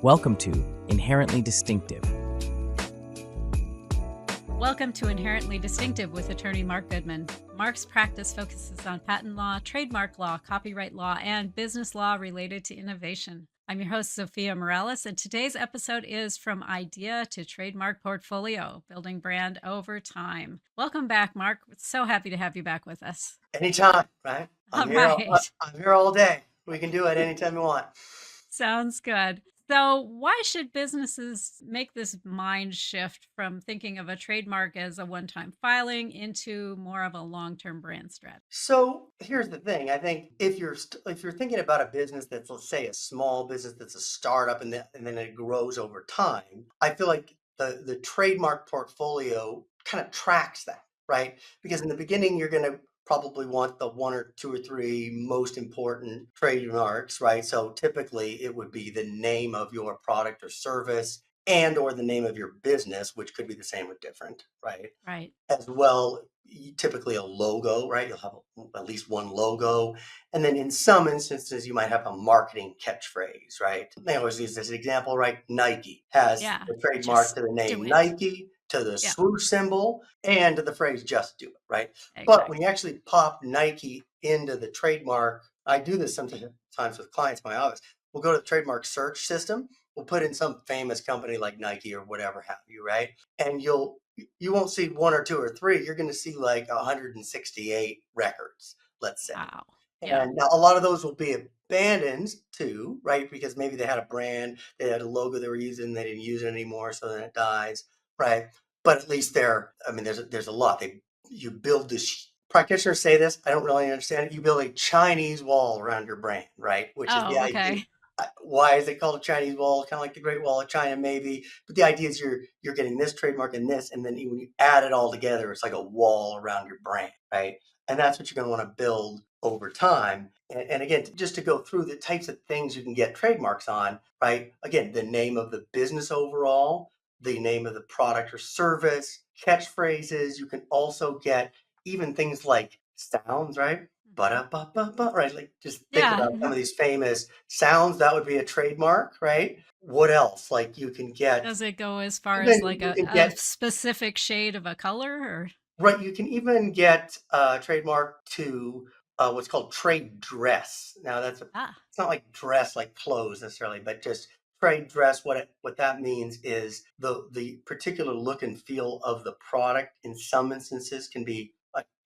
Welcome to Inherently Distinctive. Welcome to Inherently Distinctive with attorney Mark Goodman. Mark's practice focuses on patent law, trademark law, copyright law, and business law related to innovation. I'm your host, Zofia Morales, and today's episode is From Idea to Trademark Portfolio, Building Brand Over Time. Welcome back, Mark. So happy to have you back with us. Anytime, right? I'm here all day. We can do it anytime you want. Sounds good. So why should businesses make this mind shift from thinking of a trademark as a one-time filing into more of a long-term brand strategy? So here's the thing. I think if you're thinking about a business that's, let's say, a small business that's a startup and then it grows over time, I feel like the trademark portfolio kind of tracks that, right? Because in the beginning, you're going to probably want the one or two or three most important trademarks, right? So typically it would be the name of your product or service and or the name of your business, which could be the same or different, right? Right. As well, typically a logo, right? You'll have at least one logo. And then in some instances, you might have a marketing catchphrase, right? They always use this example, right? Nike has the trademark to the name Nike, to the swoosh symbol, and to the phrase just do it, right? Exactly. But when you actually pop Nike into the trademark, I do this sometimes with clients in my office. We'll go to the trademark search system. We'll put in some famous company like Nike or whatever have you, right? And you won't see one or two or three. You're going to see like 168 records, let's say. Wow. Yeah. And now a lot of those will be abandoned too, right? Because maybe they had a brand, they had a logo they were using, they didn't use it anymore, so then it dies, right? But at least there's a lot. You build this. Practitioners say this. I don't really understand it. You build a Chinese wall around your brand, right? Which is the idea. Why is it called a Chinese wall? Kind of like the Great Wall of China, maybe. But the idea is you're getting this trademark and this, and then when you add it all together, it's like a wall around your brand, right? And that's what you're going to want to build over time. And again, just to go through the types of things you can get trademarks on, right? Again, the name of the business overall, the name of the product or service, catchphrases. You can also get even things like sounds, right? Ba-da-ba-ba-ba, right? Like just think about some of these famous sounds. That would be a trademark, right? What else? Like you can get. Does it go as far as like a specific shade of a color or? Right. You can even get trademark to what's called trade dress. Now it's not like dress like clothes necessarily, but just trade dress. What that means is the particular look and feel of the product in some instances can be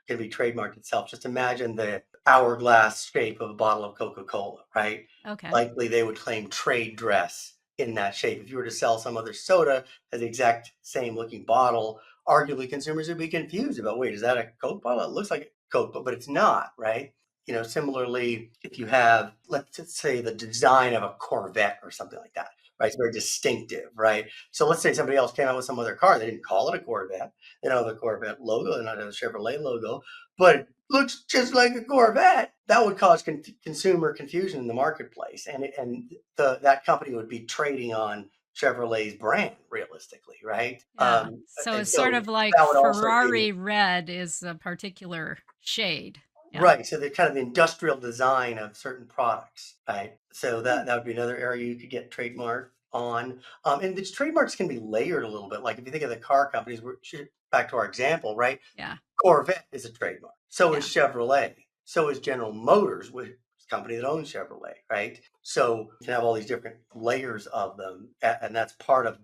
trademarked itself. Just imagine the hourglass shape of a bottle of Coca-Cola, right? Okay. Likely they would claim trade dress in that shape. If you were to sell some other soda as the exact same looking bottle, arguably consumers would be confused about, wait, is that a Coke bottle? It looks like a Coke, but it's not, right? You know, similarly, if you have, let's just say the design of a Corvette or something like that, right? It's very distinctive, right? So let's say somebody else came out with some other car. They didn't call it a Corvette. They don't have a Corvette logo. They don't have a Chevrolet logo, but it looks just like a Corvette. That would cause consumer confusion in the marketplace. And that company would be trading on Chevrolet's brand, realistically, right? Yeah. So it's sort of like Ferrari red is a particular shade. Yeah. Right. So they're kind of the industrial design of certain products, right? So that would be another area you could get trademark on. And these trademarks can be layered a little bit. Like if you think of the car companies, back to our example, right? Yeah. Corvette is a trademark. So is Chevrolet. So is General Motors, which is a company that owns Chevrolet, right? So you can have all these different layers of them, and that's part of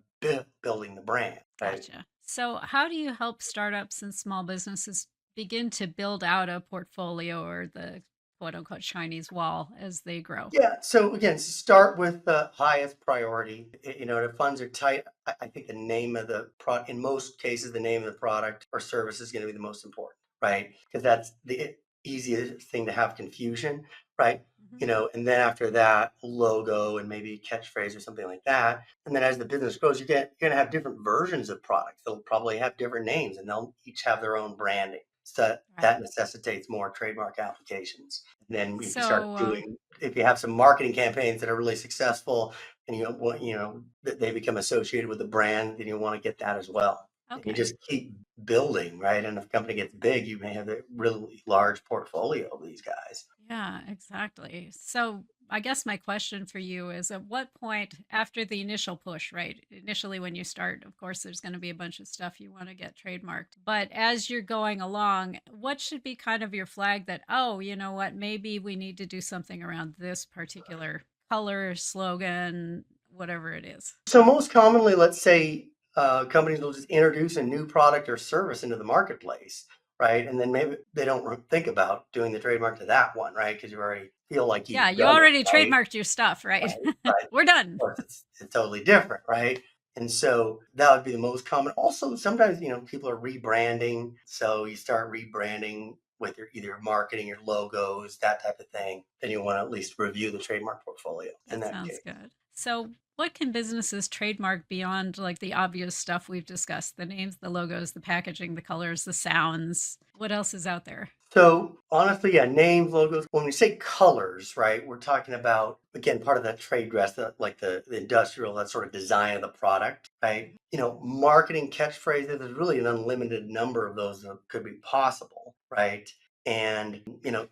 building the brand. Right? Gotcha. So how do you help startups and small businesses begin to build out a portfolio or the quote unquote Chinese wall as they grow? Yeah. So again, start with the highest priority. You know, if funds are tight, I think the name of the product, in most cases, the name of the product or service is going to be the most important, right? Because that's the easiest thing to have confusion, right? You know, and then after that, logo and maybe catchphrase or something like that. And then as the business grows, you're going to have different versions of products. They'll probably have different names and they'll each have their own branding. So that necessitates more trademark applications. And then we can start doing, if you have some marketing campaigns that are really successful and they become associated with the brand, then you want to get that as well. Okay. You just keep building, right? And if a company gets big, you may have a really large portfolio of these guys. Yeah, exactly. So I guess my question for you is, at what point after the initial push, right? Initially, when you start, of course, there's going to be a bunch of stuff you want to get trademarked. But as you're going along, what should be kind of your flag that, oh, you know what, maybe we need to do something around this particular color, slogan, whatever it is? So most commonly, let's say companies will just introduce a new product or service into the marketplace, right? And then maybe they don't think about doing the trademark to that one, right? Because you already feel like Yeah, you've you done it, already right? trademarked your stuff, right? Right. But We're done. of course, it's totally different, right? And so that would be the most common. Also, sometimes people are rebranding, so you start rebranding with your either marketing, your logos, that type of thing. Then you want to at least review the trademark portfolio in That that sounds case. good. So, what can businesses trademark beyond like the obvious stuff we've discussed? The names, the logos, the packaging, the colors, the sounds. What else is out there? So honestly, yeah, names, logos. When we say colors, right, we're talking about again part of that trade dress, like the industrial, that sort of design of the product, right? Marketing catchphrases. There's really an unlimited number of those that could be possible, right? And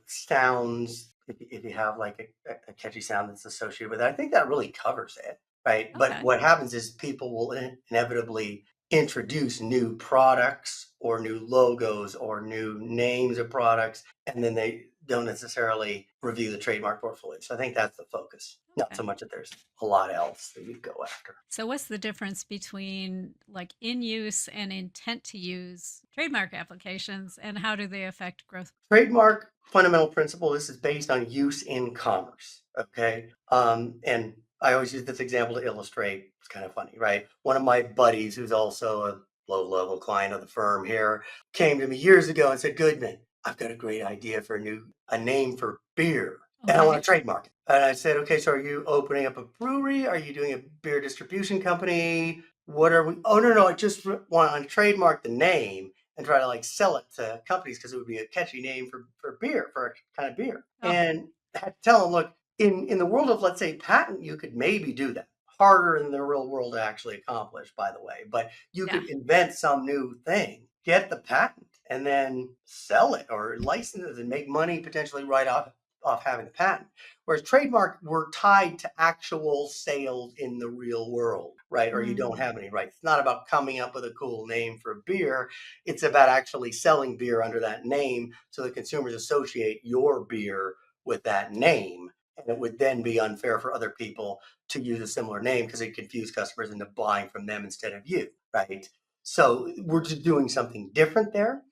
sounds. If you have like a catchy sound that's associated with it, I think that really covers it, right? But Okay. what happens is people will inevitably introduce new products or new logos or new names of products, and then they don't necessarily review the trademark portfolio. So I think that's the focus, not so Okay. much that there's a lot else that you'd go after. So, what's the difference between like in use and intent to use trademark applications, and how do they affect growth? Trademark fundamental principle, this is based on use in commerce, okay? And I always use this example to illustrate. It's kind of funny, right? One of my buddies, who's also a low-level client of the firm here, came to me years ago and said, Goodman, I've got a great idea for a name for beer, and I want Okay. to trademark it. And I said, okay, so are you opening up a brewery? Are you doing a beer distribution company? What are we? Oh, no, I just want to trademark the name and try to like sell it to companies because it would be a catchy name for beer, for a kind of beer. Oh, And I had to tell them, look, in the world of, let's say, patent, you could maybe do that. Harder in the real world to actually accomplish, by the way. But you yeah. could invent some new thing, get the patent, and then sell it or license it and make money potentially right off having the patent. Whereas trademark, we're tied to actual sales in the real world, right? Or you don't Mm, have any rights. It's not about coming up with a cool name for beer. It's about actually selling beer under that name so the consumers associate your beer with that name. And it would then be unfair for other people to use a similar name because it confuse customers into buying from them instead of you, right? So we're just doing something different there.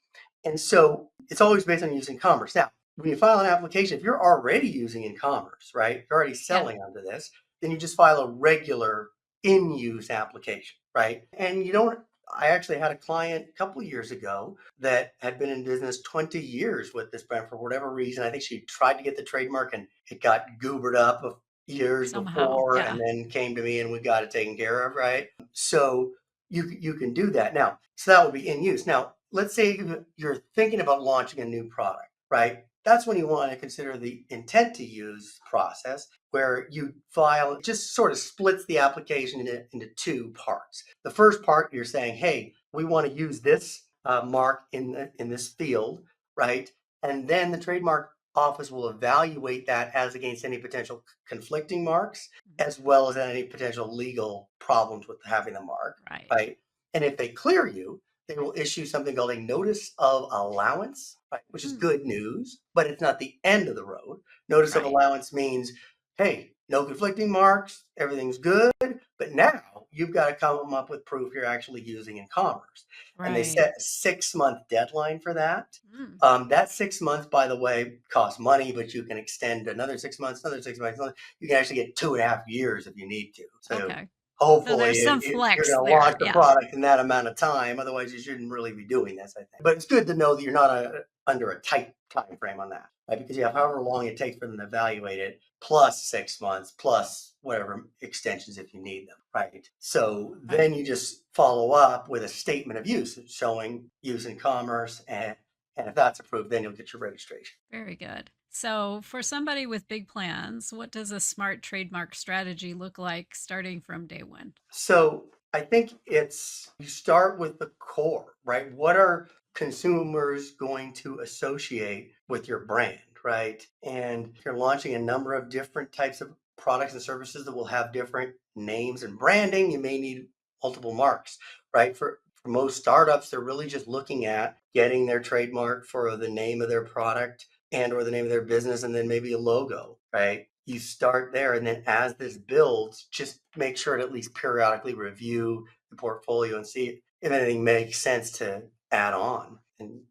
And so it's always based on using commerce. Now, when you file an application, if you're already using e-commerce, right, you're already yeah. selling under this, then you just file a regular in-use application, right? And you don't. I actually had a client a couple of years ago that had been in business 20 years with this brand for whatever reason. I think she tried to get the trademark and it got goobered up years Somehow. before and Yeah. then came to me and we got it taken care of, right? So you can do that now. So that would be in use. Now, let's say you're thinking about launching a new product, right? That's when you want to consider the intent to use process, where you file just sort of splits the application into two parts. The first part, you're saying, hey, we want to use this mark in this field, right? And then the trademark office will evaluate that as against any potential conflicting marks, Mhm. as well as any potential legal problems with having the mark, Right. right? And if they clear you, they will issue something called a notice of allowance, right, which is Mm, good news, but it's not the end of the road. Notice of right. allowance means, hey, no conflicting marks, everything's good, but now you've got to come up with proof you're actually using in commerce. And they Right. set a 6-month deadline for that. Mm, That 6 months, by the way, costs money, but you can extend another 6 months, another 6 months. You can actually get 2.5 years if you need to. So okay. So hopefully there's some you're flex going to there. launch the Yeah. product in that amount of time. Otherwise, you shouldn't really be doing this, I think. But it's good to know that you're not under a tight time frame on that, right? Because you have however long it takes for them to evaluate it, plus 6 months, plus whatever extensions if you need them, right? So Right. then you just follow up with a statement of use showing use in commerce, and if that's approved, then you'll get your registration. Very good. So, for somebody with big plans, what does a smart trademark strategy look like starting from day one? So I think it's you start with the core, right? What are consumers going to associate with your brand, right? And you're launching a number of different types of products and services that will have different names and branding. You may need multiple marks, right? For most startups, they're really just looking at getting their trademark for the name of their product and or the name of their business, and then maybe a logo, right? You start there, and then as this builds, just make sure to at least periodically review the portfolio and see if anything makes sense to add on, and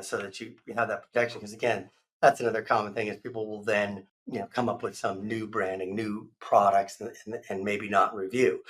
so that you have that protection. Because again, that's another common thing is people will then come up with some new branding, new products, and maybe not review.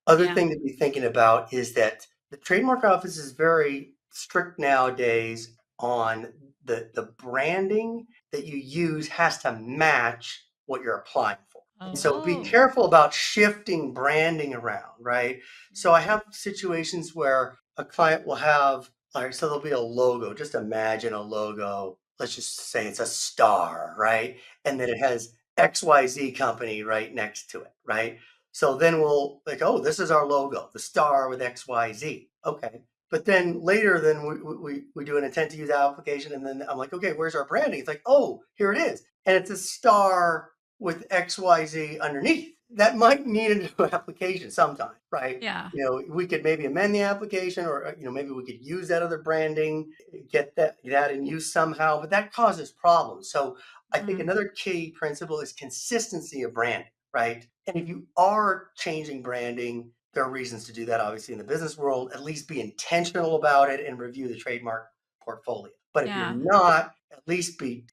Other Yeah. thing to be thinking about is that the trademark office is very strict nowadays on the branding that you use has to match what you're applying for. And so be Oh. careful about shifting branding around, right? So I have situations where a client will have, all right, so there'll be a logo. Just imagine a logo. Let's just say it's a star, right? And then it has XYZ company right next to it, right? So then we'll like, oh, this is our logo, the star with XYZ. Okay. But then later, then we do an intent to use application. And then I'm like, okay, where's our branding? It's like, oh, here it is. And it's a star with XYZ underneath. That might need a new application sometime, right? Yeah. We could maybe amend the application, or maybe we could use that other branding, get that in use somehow, but that causes problems. So I think Mhm. another key principle is consistency of branding, right? And if you are changing branding, there are reasons to do that, obviously, in the business world. At least be intentional about it and review the trademark portfolio. But if you're Yeah. not, at least be,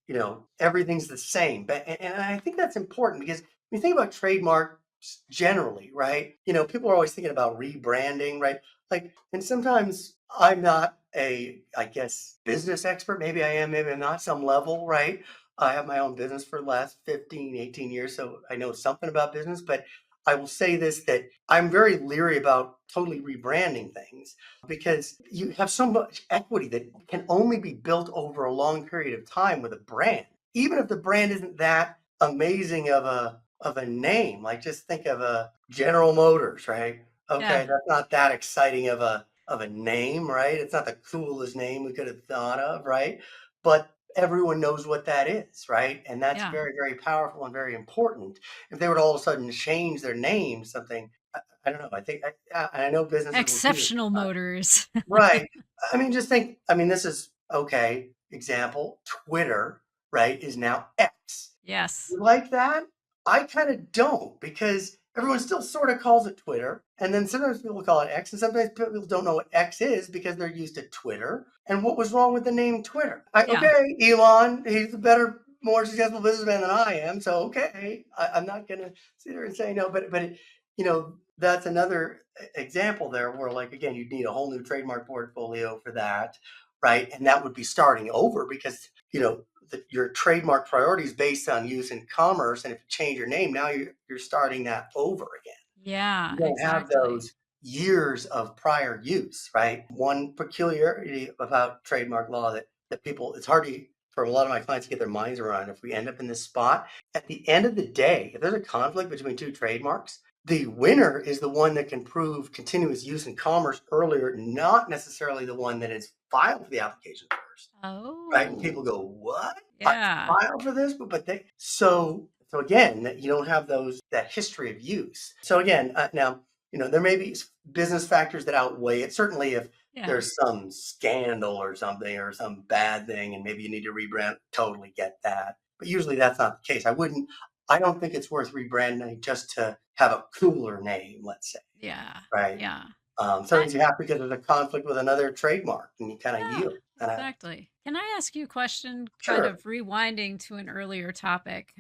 everything's the same. But and I think that's important because when you think about trademarks generally, right? People are always thinking about rebranding, right? Like, and sometimes I'm not I guess, business expert. Maybe I am, maybe I'm not, some level, right? I have my own business for the last 15, 18 years, so I know something about business. But I will say this, that I'm very leery about totally rebranding things because you have so much equity that can only be built over a long period of time with a brand. Even if the brand isn't that amazing of a name, like just think of a General Motors, right? Yeah. Okay, that's not that exciting of a name, right? It's not the coolest name we could have thought of, right? But everyone knows what that is, right? And that's Yeah. very, very powerful and very important. If they were to all of a sudden change their name, something, I don't know. I think, I know businesses will do this Exceptional sometimes. motors. Right. I mean, just think, this is okay. Example, Twitter, right, is now X. Yes. You like that? I kind of don't, because everyone still sort of calls it Twitter. And then sometimes people call it X, and sometimes people don't know what X is because they're used to Twitter. And what was wrong with the name Twitter? Yeah. Okay, Elon, he's a better, more successful businessman than I am. So, okay, I'm not going to sit there and say no, but that's another example there where, like, again, you'd need a whole new trademark portfolio for that, right? And that would be starting over because, your trademark priorities based on use in commerce. And if you change your name, now you're starting that over again. Yeah, You don't have exactly. those years of prior use, right? One peculiarity about trademark law that people, it's hard for a lot of my clients to get their minds around. If we end up in this spot, at the end of the day, if there's a conflict between two trademarks, the winner is the one that can prove continuous use in commerce earlier, not necessarily the one that is filed for the application first. Right? And Oh. people go, what? I Yeah. filed for this, but they so again, that you don't have that history of use. So again, now there may be business factors that outweigh it. Certainly, if Yeah. there's some scandal or something or some bad thing, and maybe you need to rebrand, totally get that. But usually that's not the case. I don't think it's worth rebranding just to have a cooler name, let's say, Yeah. right? Yeah. I Sometimes you have because there's a conflict with another trademark, and you kind of Yeah, yield. That happens. exactly. Can I ask you a question, kind Sure. of rewinding to an earlier topic?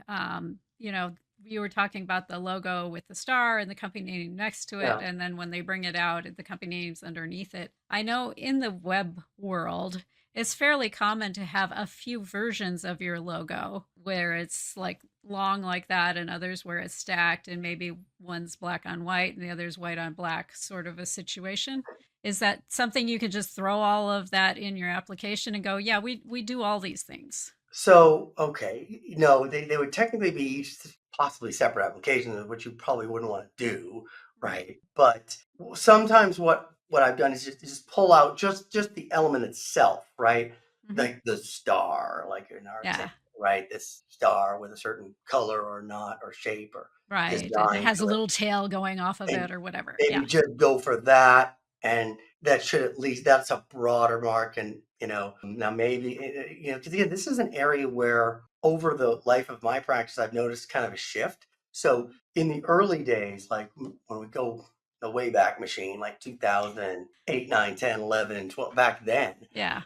You were talking about the logo with the star and the company name next to it, Yeah. and then when they bring it out, the company name's underneath it. I know in the web world, it's fairly common to have a few versions of your logo where it's like long like that, and others where it's stacked, and maybe one's black on white and the other's white on black, sort of a situation. Is that something you could just throw all of that in your application and go, yeah, we do all these things? So, okay, no, they would technically be each possibly separate applications, which you probably wouldn't want to do, Right. right? But sometimes what I've done is just pull out just the element itself, right? Hmm. Like the star, like in our Yeah. example, right? This star with a certain color or not or shape or Right. It design has a to it. little tail going off of And it or whatever. maybe Yeah. just go for that, and that should at least that's a broader mark, and, now maybe, because again, this is an area where over the life of my practice, I've noticed kind of a shift. So in the early days, like when we go the way back machine, like 2008, 9, 10, 11, and 12, back then, Yeah.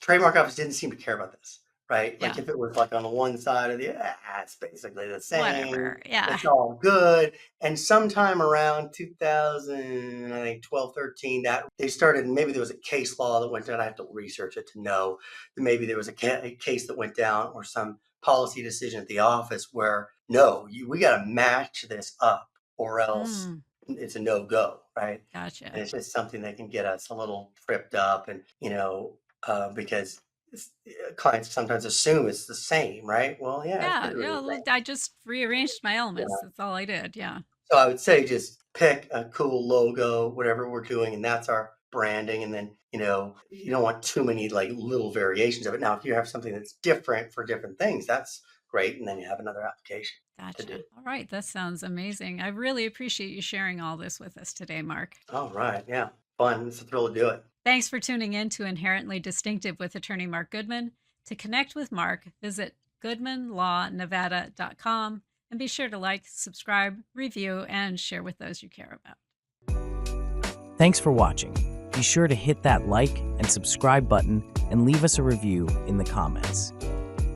trademark office didn't seem to care about this, right? Like Yeah. if it was like on one side of it's basically the same. Whatever. Yeah. It's all good. And sometime around 2000, I think 12, 13, that they started, maybe there was a case law that went down. I have to research it to know that maybe there was a case that went down or some policy decision at the office where no, we got to match this up or else Mm, it's a no-go, right? gotcha. And it's just something that can get us a little tripped up, and because clients sometimes assume it's the same, right? Well, yeah, it's Yeah. really Yeah. the same. I just rearranged my elements. Yeah. That's all I did. Yeah. So I would say just pick a cool logo, whatever we're doing, and that's our branding. And then, you don't want too many like little variations of it. Now, if you have something that's different for different things, that's great. And then you have another application to do. Gotcha. All right. That sounds amazing. I really appreciate you sharing all this with us today, Mark. All right. Yeah. Fun. It's a thrill to do it. Thanks for tuning in to Inherently Distinctive with attorney Mark Goodman. To connect with Mark, visit goodmanlawnevada.com and be sure to like, subscribe, review, and share with those you care about. Thanks for watching. Be sure to hit that like and subscribe button and leave us a review in the comments.